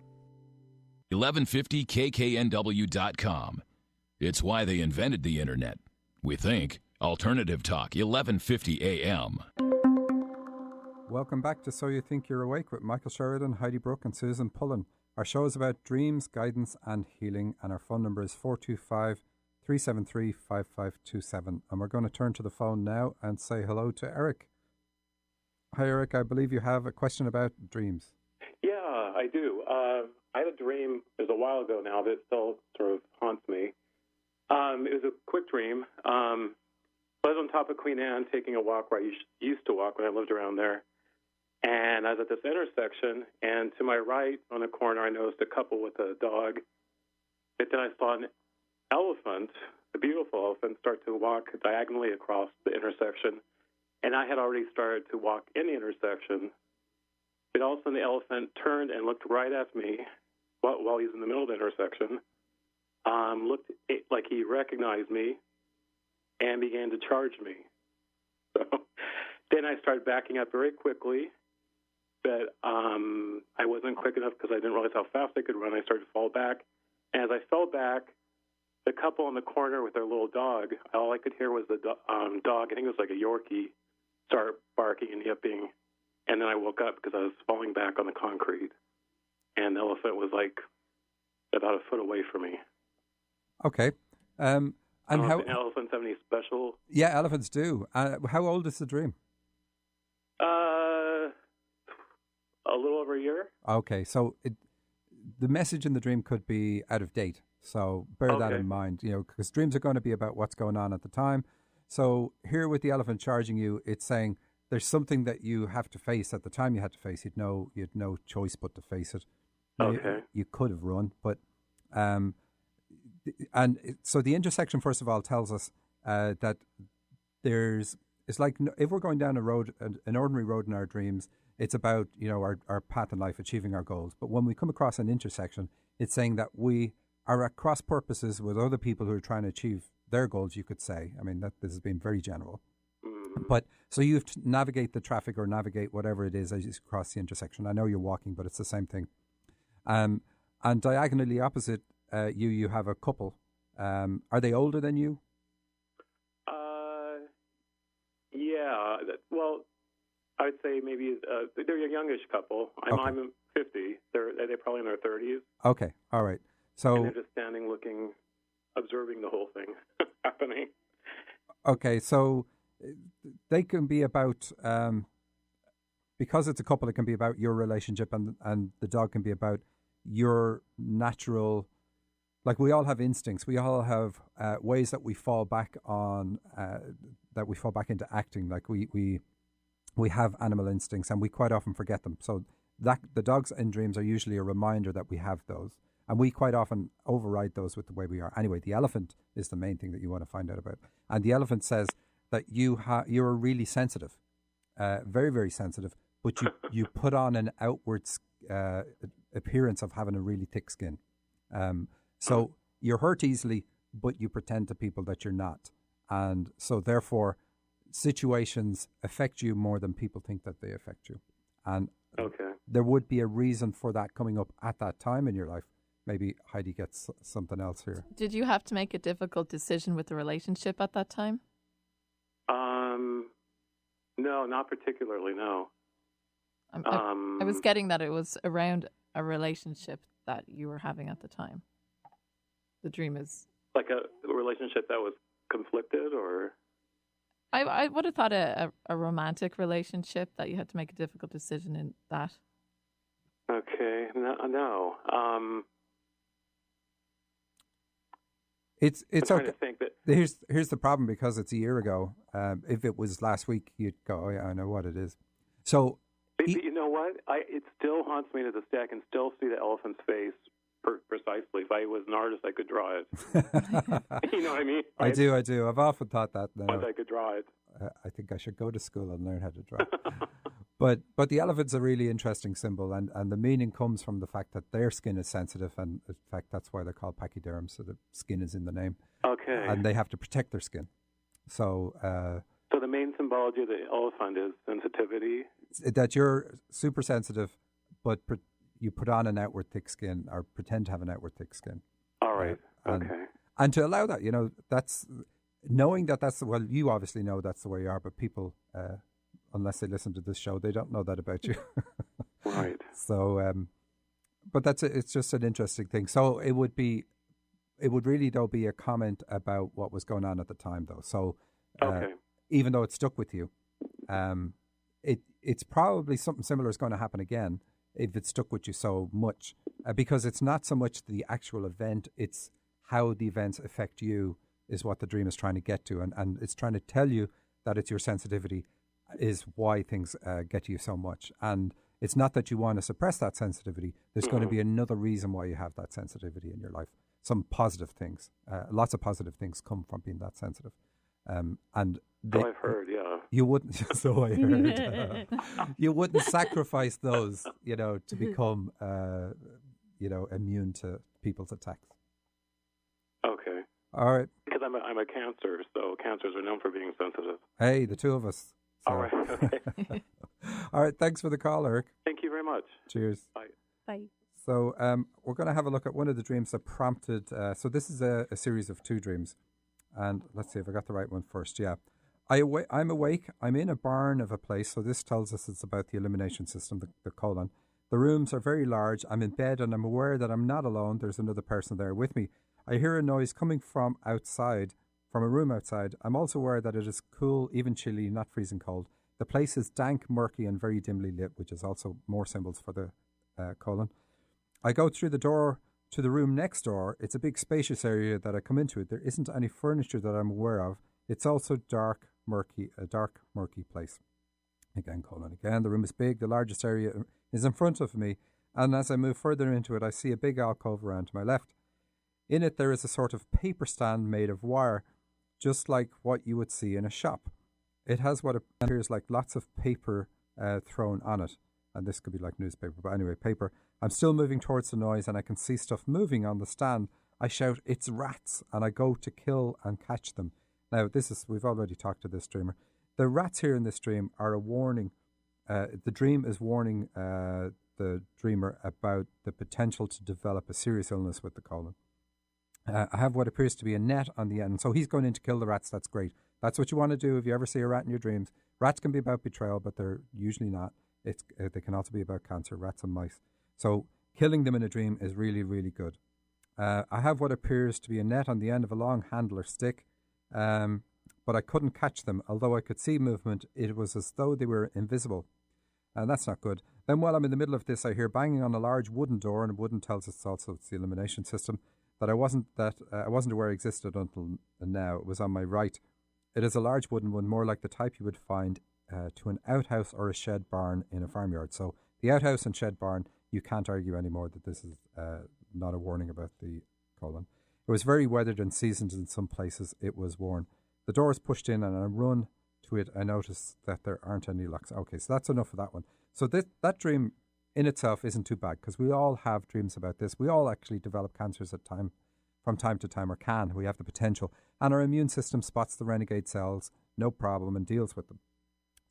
1150kknw.com. It's why they invented the internet. We think. Alternative Talk, 1150 AM. Welcome back to So You Think You're Awake with Michael Sheridan, Heidi Brooke and Susan Pullen. Our show is about dreams, guidance and healing, and our phone number is 425-373-5527. And we're going to turn to the phone now and say hello to Eric. Hi Eric, I believe you have a question about dreams. Yeah, I do. I had a dream, it was a while ago now, that still sort of haunts me. It was a quick dream. I was on top of Queen Anne taking a walk where I used to walk when I lived around there. And I was at this intersection, and to my right on the corner, I noticed a couple with a dog. But then I saw an elephant, a beautiful elephant, start to walk diagonally across the intersection. And I had already started to walk in the intersection. But all of a sudden, the elephant turned and looked right at me while he's in the middle of the intersection. Looked like he recognized me and began to charge me. So then I started backing up very quickly. But I wasn't quick enough because I didn't realize how fast I could run. I started to fall back. And as I fell back, the couple in the corner with their little dog, all I could hear was the dog, I think it was like a Yorkie, start barking and yipping. And then I woke up because I was falling back on the concrete. And the elephant was like about a foot away from me. Okay. And how elephants have any special? Yeah, elephants do. How old is the dream? A little over a year. Okay, so the message in the dream could be out of date. So bear that in mind, because dreams are going to be about what's going on at the time. So here with the elephant charging you, it's saying there's something that you have to face. At the time you had to face, you'd no choice but to face it. Okay. You could have run, but so the intersection, first of all, tells us that it's like if we're going down a road, an ordinary road in our dreams, it's about, our path in life, achieving our goals. But when we come across an intersection, it's saying that we are at cross purposes with other people who are trying to achieve their goals, you could say. I mean, this has been very general. But so you have to navigate the traffic or navigate whatever it is as you cross the intersection. I know you're walking, but it's the same thing. And diagonally opposite you have a couple. Are they older than you? Yeah. Well, I would say maybe they're a youngish couple. I'm 50. They're probably in their 30s. Okay. All right. So and they're just standing, looking, observing the whole thing happening. Okay. So they can be about because it's a couple. It can be about your relationship, and the dog can be about your natural. Like we all have instincts. We all have ways that we fall back on. That we fall back into acting. Like we have animal instincts, and we quite often forget them. So that the dogs in dreams are usually a reminder that we have those, and we quite often override those with the way we are. Anyway, the elephant is the main thing that you want to find out about, and the elephant says that you're really sensitive, very, very sensitive, but you put on an outward appearance of having a really thick skin. So you're hurt easily, but you pretend to people that you're not. And so therefore, situations affect you more than people think that they affect you. And there would be a reason for that coming up at that time in your life. Maybe Heidi gets something else here. Did you have to make a difficult decision with the relationship at that time? No, not particularly, no. I was getting that it was around a relationship that you were having at the time. The dream is... Like a relationship that was conflicted, or... I would have thought a romantic relationship that you had to make a difficult decision in that. Okay, no. It's I'm trying okay. to think that... Here's the problem, because it's a year ago. If it was last week, you'd go, oh yeah, I know what it is. So... You know what? It still haunts me to this day. I can still see the elephant's face precisely. If I was an artist, I could draw it. You know what I mean? I do. I've often thought that now. But I could draw it. I think I should go to school and learn how to draw. But the elephant's a really interesting symbol, and the meaning comes from the fact that their skin is sensitive, and in fact that's why they're called pachyderms, so the skin is in the name. Okay. And they have to protect their skin. So the main symbology of the elephant is sensitivity? That you're super sensitive, but you put on an outward thick skin, or pretend to have an outward thick skin. All right. Okay. And to allow that, that's knowing that's well, you obviously know that's the way you are, but people, unless they listen to this show, they don't know that about you. Right. So, but it's just an interesting thing. So it would really though be a comment about what was going on at the time, though. So, even though it stuck with you, it's probably something similar is going to happen again if it stuck with you so much, because it's not so much the actual event, it's how the events affect you is what the dream is trying to get to, and it's trying to tell you that it's your sensitivity is why things get to you so much. And it's not that you want to suppress that sensitivity. There's going to be another reason why you have that sensitivity in your life. Some positive things, lots of positive things come from being that sensitive. And I've heard, yeah. You wouldn't. So I heard. You wouldn't sacrifice those, to become, immune to people's attacks. Okay. All right. Because I'm a Cancer, so Cancers are known for being sensitive. Hey, the two of us. So. All right. Okay. All right. Thanks for the call, Eric. Thank you very much. Cheers. Bye. Bye. So we're going to have a look at one of the dreams that prompted. So this is a series of two dreams. And let's see if I got the right one first. Yeah. I'm awake. I'm in a barn of a place. So this tells us it's about the elimination system, the colon. The rooms are very large. I'm in bed and I'm aware that I'm not alone. There's another person there with me. I hear a noise coming from outside, from a room outside. I'm also aware that it is cool, even chilly, not freezing cold. The place is dank, murky, and very dimly lit, which is also more symbols for the colon. I go through the door to the room next door. It's a big spacious area that I come into. There isn't any furniture that I'm aware of. It's also a dark, murky place. Again, colon again. The room is big. The largest area is in front of me. And as I move further into it, I see a big alcove around to my left. In it, there is a sort of paper stand made of wire, just like what you would see in a shop. It has what appears like lots of paper thrown on it. And this could be like newspaper, but anyway, paper. I'm still moving towards the noise and I can see stuff moving on the stand. I shout, "It's rats," and I go to kill and catch them. Now, we've already talked to this dreamer. The rats here in this dream are a warning. The dream is warning the dreamer about the potential to develop a serious illness with the colon. I have what appears to be a net on the end. So he's going in to kill the rats. That's great. That's what you want to do if you ever see a rat in your dreams. Rats can be about betrayal, but they're usually not. They can also be about cancer, rats and mice. So killing them in a dream is really, really good. I have what appears to be a net on the end of a long handle or stick, but I couldn't catch them. Although I could see movement, it was as though they were invisible. And that's not good. Then while I'm in the middle of this, I hear banging on a large wooden door, and wooden tells us also it's the illumination system, that I wasn't aware existed until now. It was on my right. It is a large wooden one, more like the type you would find to an outhouse or a shed barn in a farmyard. So the outhouse and shed barn, you can't argue anymore that this is not a warning about the colon. It was very weathered and seasoned in some places. It was worn. The door is pushed in, and I run to it. I notice that there aren't any locks. Okay, so that's enough of that one. So that dream in itself isn't too bad, because we all have dreams about this. We all actually develop cancers from time to time, or can. We have the potential. And our immune system spots the renegade cells, no problem, and deals with them.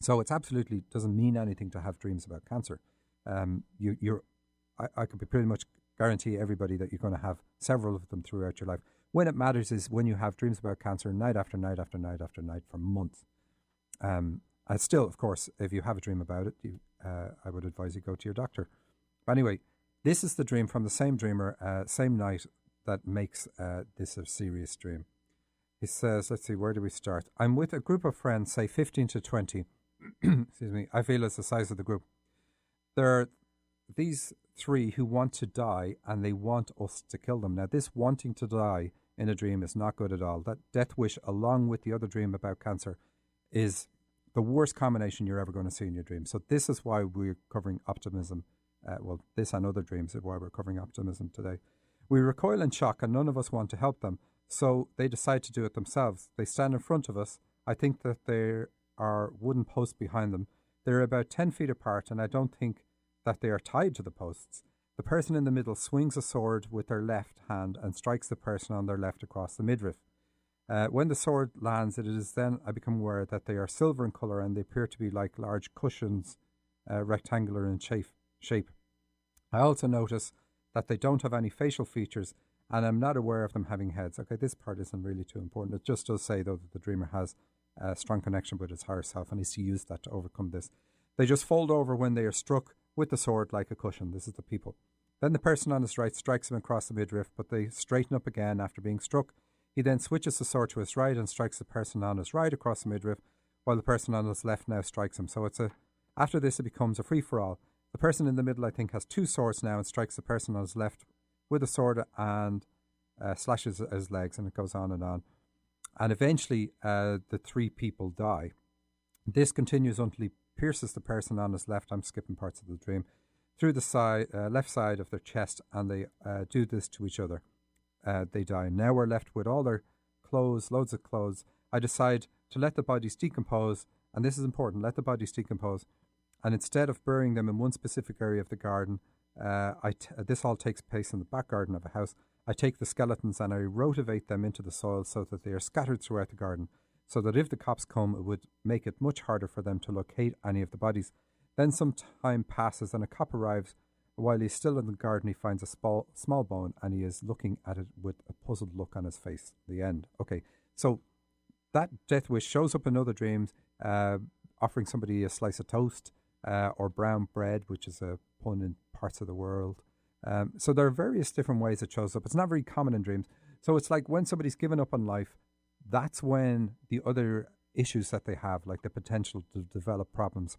So it's absolutely doesn't mean anything to have dreams about cancer. I could pretty much guarantee everybody that you're going to have several of them throughout your life. When it matters is when you have dreams about cancer night after night after night after night for months. And still, of course, if you have a dream about it, I would advise you go to your doctor. But anyway, this is the dream from the same dreamer, same night, that makes this a serious dream. He says, let's see, where do we start? I'm with a group of friends, say 15 to 20. Excuse me. I feel it's the size of the group. There are these three who want to die, and they want us to kill them. Now, this wanting to die in a dream is not good at all. That death wish, along with the other dream about cancer, is the worst combination you're ever going to see in your dream. So this is why we're covering optimism. This and other dreams is why we're covering optimism today. We recoil in shock, and none of us want to help them. So they decide to do it themselves. They stand in front of us. I think that there are wooden posts behind them. They're about 10 feet apart, and I don't think that they are tied to the posts. The person in the middle swings a sword with their left hand and strikes the person on their left across the midriff. When the sword lands, it is then I become aware that they are silver in colour, and they appear to be like large cushions, rectangular in shape. I also notice that they don't have any facial features, and I'm not aware of them having heads. Okay, this part isn't really too important. It just does say, though, that the dreamer has a strong connection with his higher self, and needs to use that to overcome this. They just fold over when they are struck with the sword like a cushion. This is the people. Then the person on his right strikes him across the midriff, but they straighten up again after being struck. He then switches the sword to his right and strikes the person on his right across the midriff, while the person on his left now strikes him. So after this, it becomes a free-for-all. The person in the middle, I think, has two swords now and strikes the person on his left with a sword and slashes his legs, and it goes on. And eventually, the three people die. This continues until he pierces the person on his left. I'm skipping parts of the dream. Through the left side of their chest, and they do this to each other. They die. Now we're left with all their clothes, loads of clothes. I decide to let the bodies decompose, and this is important, let the bodies decompose. And instead of burying them in one specific area of the garden, this all takes place in the back garden of a house. I take the skeletons and I rotivate them into the soil so that they are scattered throughout the garden, so that if the cops come, it would make it much harder for them to locate any of the bodies. Then some time passes and a cop arrives. While he's still in the garden, he finds a small bone, and he is looking at it with a puzzled look on his face. The end. Okay, so that death wish shows up in other dreams, offering somebody a slice of toast or brown bread, which is a pun in parts of the world. So there are various different ways it shows up. It's not very common in dreams. So it's like when somebody's given up on life, that's when the other issues that they have, like the potential to develop problems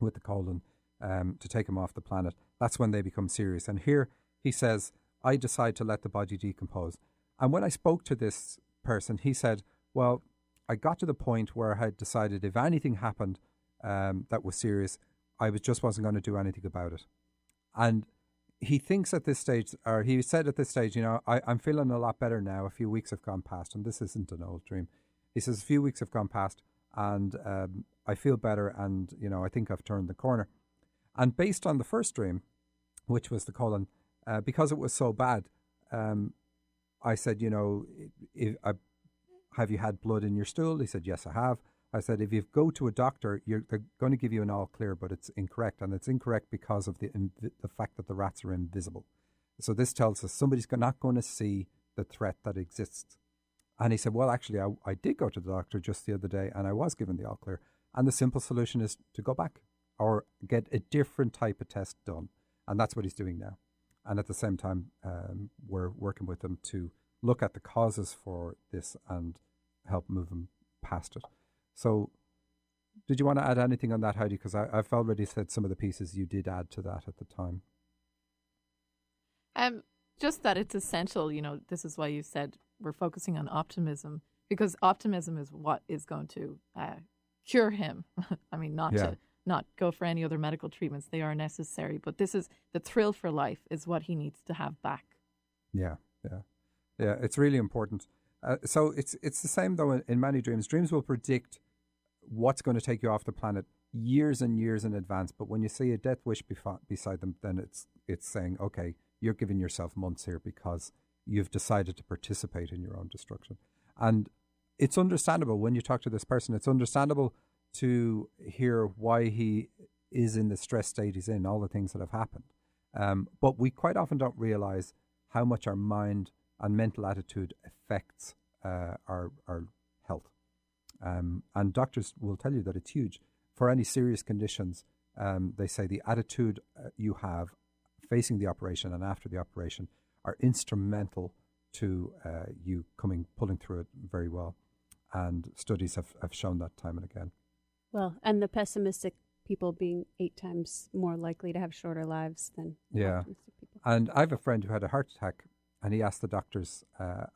with the colon, to take them off the planet, that's when they become serious. And here he says, I decide to let the body decompose. And when I spoke to this person, he said, well, I got to the point where I had decided if anything happened that was serious, I just wasn't going to do anything about it. And he thinks at this stage, or he said at this stage, I'm feeling a lot better now. A few weeks have gone past, and this isn't an old dream. He says, a few weeks have gone past, and I feel better, and, I think I've turned the corner. And based on the first dream, which was the colon, because it was so bad, I said, have you had blood in your stool? He said, yes, I have. I said, if you go to a doctor, they're going to give you an all clear, but it's incorrect. And it's incorrect because of the fact that the rats are invisible. So this tells us somebody's not going to see the threat that exists. And he said, well, actually, I did go to the doctor just the other day and I was given the all clear. And the simple solution is to go back or get a different type of test done. And that's what he's doing now. And at the same time, we're working with them to look at the causes for this and help move them past it. So did you want to add anything on that, Heidi? Because I've already said some of the pieces you did add to that at the time. Just that it's essential, this is why you said we're focusing on optimism, because optimism is what is going to cure him. I mean, not go for any other medical treatments. They are necessary. But this is the thrill for life is what he needs to have back. Yeah. It's really important. So it's the same, though, in many dreams. Dreams will predict what's going to take you off the planet years and years in advance. But when you see a death wish beside them, then it's saying, okay, you're giving yourself months here because you've decided to participate in your own destruction. And it's understandable when you talk to this person. It's understandable to hear why he is in the stress state he's in, all the things that have happened. But we quite often don't realize how much our mind and mental attitude affects our health. And doctors will tell you that it's huge. For any serious conditions, they say the attitude you have facing the operation and after the operation are instrumental to you pulling through it very well. And studies have shown that time and again. Well, and the pessimistic people being 8 times more likely to have shorter lives than optimistic people. And I have a friend who had a heart attack, and he asked the doctors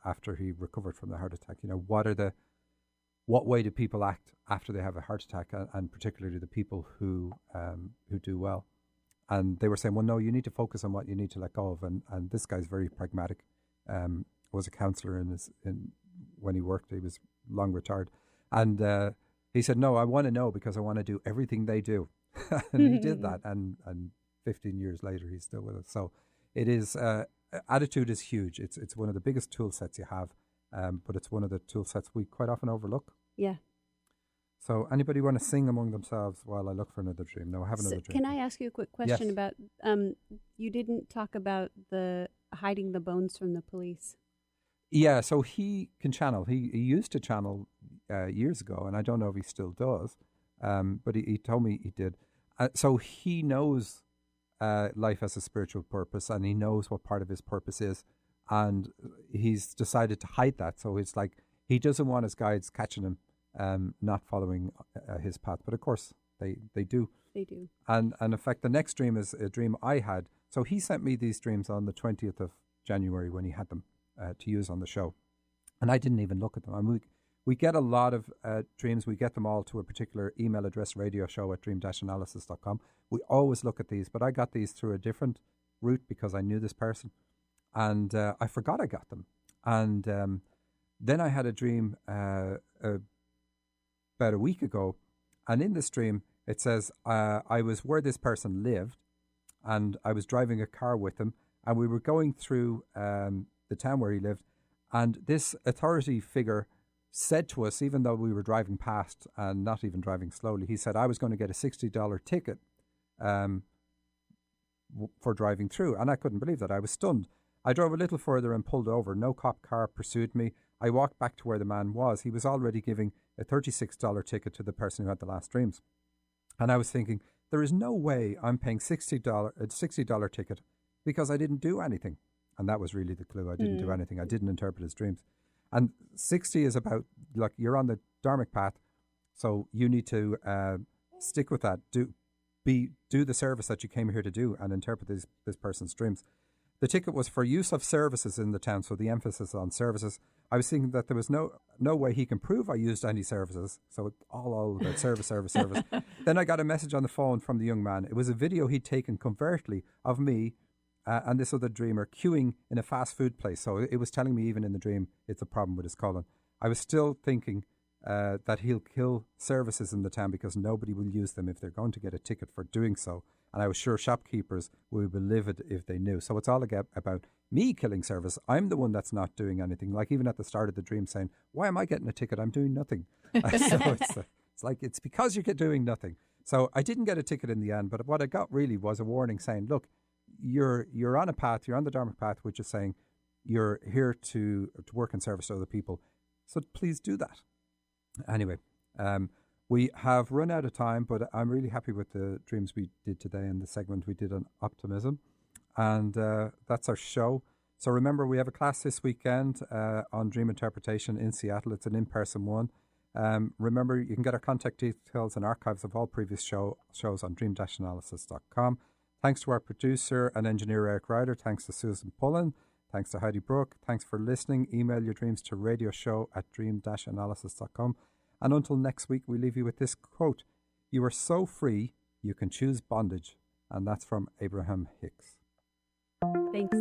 after he recovered from the heart attack, what way do people act after they have a heart attack, and particularly the people who do well. And they were saying, well, no, you need to focus on what you need to let go of. And this guy's very pragmatic. Was a counsellor when he worked. He was long retired. And he said, no, I want to know because I want to do everything they do. And he did that. And 15 years later, he's still with us. So it is, attitude is huge. It's one of the biggest tool sets you have. But it's one of the tool sets we quite often overlook. Yeah. So anybody want to sing among themselves while I look for another dream? No, I have another dream. Can I ask you a quick question about, you didn't talk about the hiding the bones from the police. Yeah, so he can channel. He used to channel years ago, and I don't know if he still does, but he told me he did. So he knows life has a spiritual purpose, and he knows what part of his purpose is, and he's decided to hide that. So it's like he doesn't want his guides catching him not following his path. But of course, they do. They do. And in fact, the next dream is a dream I had. So he sent me these dreams on the 20th of January when he had them to use on the show. And I didn't even look at them. I mean, we get a lot of dreams. We get them all to a particular email address, radioshow@dream-analysis.com. We always look at these, but I got these through a different route because I knew this person. And I forgot I got them. And then I had a dream about a week ago. And in this dream, it says I was where this person lived, and I was driving a car with him, and we were going through the town where he lived, and this authority figure said to us, even though we were driving past and not even driving slowly, he said I was going to get a $60 ticket for driving through, and I couldn't believe that. I was stunned. I drove a little further and pulled over. No cop car pursued me. I walked back to where the man was. He was already giving a $36 ticket to the person who had the last dreams. And I was thinking, there is no way I'm paying a $60 ticket because I didn't do anything. And that was really the clue. I didn't do anything. I didn't interpret his dreams. And 60 is about, like, you're on the dharmic path, so you need to stick with that. Do the service that you came here to do and interpret this person's dreams. The ticket was for use of services in the town, so the emphasis on services. I was thinking that there was no way he can prove I used any services, so it's all about service. Then I got a message on the phone from the young man. It was a video he'd taken covertly of me and this other dreamer queuing in a fast food place. So it was telling me even in the dream it's a problem with his colon. I was still thinking that he'll kill services in the town because nobody will use them if they're going to get a ticket for doing so. And I was sure shopkeepers would be livid if they knew. So it's all about me killing service. I'm the one that's not doing anything. Like even at the start of the dream saying, why am I getting a ticket? I'm doing nothing. So It's like, it's because you're doing nothing. So I didn't get a ticket in the end, but what I got really was a warning saying, look, you're on a path, you're on the Dharmic path, which is saying you're here to work in service to other people. So please do that. Anyway, we have run out of time, but I'm really happy with the dreams we did today and the segment we did on optimism. And that's our show. So remember, we have a class this weekend on dream interpretation in Seattle. It's an in-person one. Remember, you can get our contact details and archives of all previous shows on dream-analysis.com. Thanks to our producer and engineer, Eric Ryder. Thanks to Susan Pullen. Thanks to Heidi Brooke. Thanks for listening. Email your dreams to radioshow@dream-analysis.com. And until next week, we leave you with this quote. You are so free, you can choose bondage. And that's from Abraham Hicks. Thanks.